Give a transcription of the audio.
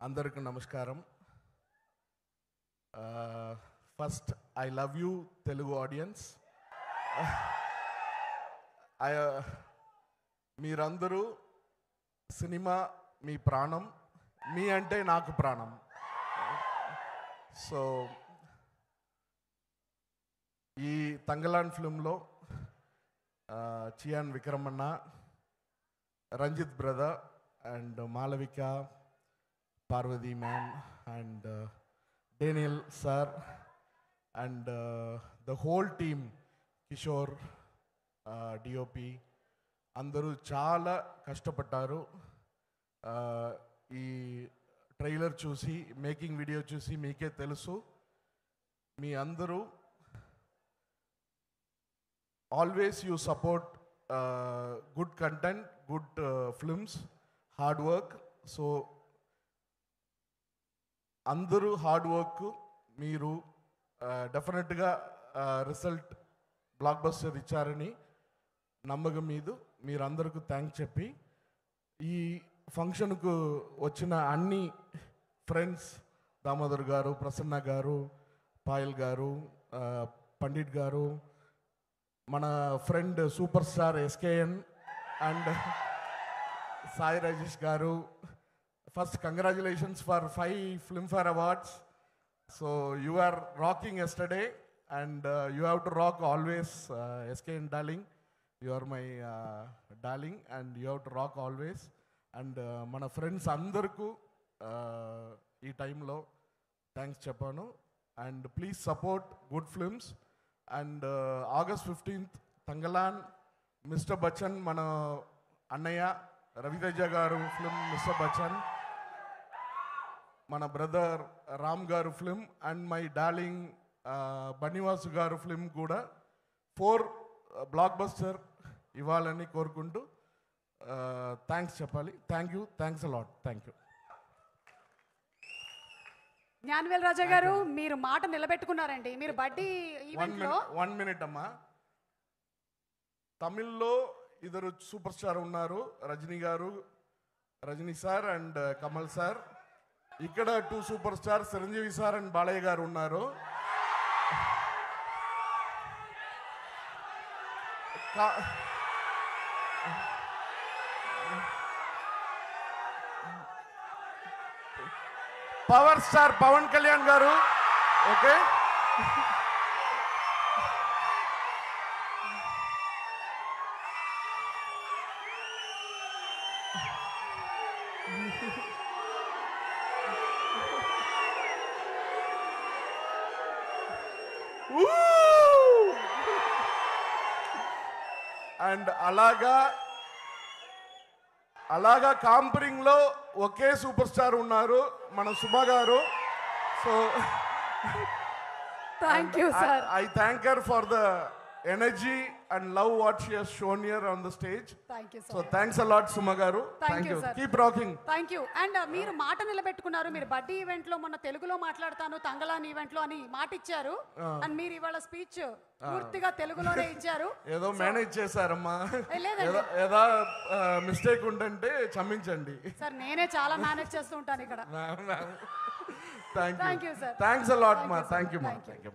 అందరికీ నమస్కారం. First I love you Telugu audience. మీరందరూ సినిమా మీ ప్రాణం, మీ అంటే నాకు ప్రాణం. సో ఈ తంగలాన్ ఫిల్మ్లో చియాన్ విక్రమన్న, Ranjith brother and Malavika, Parvati ma'am and Daniel sir and the whole team, Kishore, DOP, అందరూ చాలా కష్టపడ్డారు. ఈ ట్రైలర్ చూసి, మేకింగ్ వీడియో చూసి మీకే తెలుసు. మీ అందరూ always you support good content, good films, hard work. So అందరూ హార్డ్ వర్క్, మీరు డెఫినెట్గా రిజల్ట్ బ్లాక్ బస్టర్ ఇచ్చారని నమ్మకం మీద మీరందరికీ థ్యాంక్స్ చెప్పి, ఈ ఫంక్షన్కు వచ్చిన అన్ని ఫ్రెండ్స్, దామోదర్ గారు, ప్రసన్న గారు, పాయల్ గారు, పండిట్ గారు, మన friend super star SKN and Sai Rajesh గారు, first congratulations for 5 Filmfare Awards. So you are rocking yesterday and you have to rock always, SKN darling. You are my darling and you have to rock always. And mana friends andarku ee time lo thanks cheppanu. And please support good films. And August 15th Tangalan, Mr. Bachchan, mana annaya Raviteja garu film Mr. Bachchan, మన brother Ram గారు film and my darling బనివాసు గారు film కూడా 4 block buster ఇవ్వాలని కోరుకుంటూ thanks చెప్పాలి. Thank you, thanks a lot, thank you. Gnanavel Raja garu, మీరు మాట నిలబెట్టుకున్నారండి. మీరు బడ్డీ ఈవెంట్లో 1 minute అమ్మా. తమిళ్లో ఇద్దరు సూపర్ స్టార్ ఉన్నారు, Rajini sir and Kamal sir. ఇక్కడ 2 super star Chiranjeevi sir and Balayya గారు ఉన్నారు. పవర్ స్టార్ పవన్ కళ్యాణ్ గారు. ఓకే, అండ్ అలాగా కాంపరింగ్ లో ఒకే సూపర్ స్టార్ ఉన్నారు, మన సుమ గారు. So thank you sir. I thank her for the energy and love what she has shown here on the stage. Thank you sir. So thanks a lot Suma garu. Thank you sir. Keep rocking. Thank you. And మీరు మాట నిలబెట్టుకున్నారు. మీరు బడ్డీ event లో మొన్న తెలుగులో మాట్లాడతాను Thangalaan event లో అని మాట ఇచ్చారు. అండ్ మీరు ఇవాళ స్పీచ్ పూర్తిగా తెలుగులోనే ఇచ్చారు. ఏదో మేనేజ్ చేశారమ్మా, ఏదో మిస్టేక్ ఉంటే క్షమించండి సార్. నేనే చాలా మేనేజ్ చేస్తూ ఉంటాను ఇక్కడ. Thank you sir. Thanks a lot మా. థ్యాంక్ యూ మా. Thank you.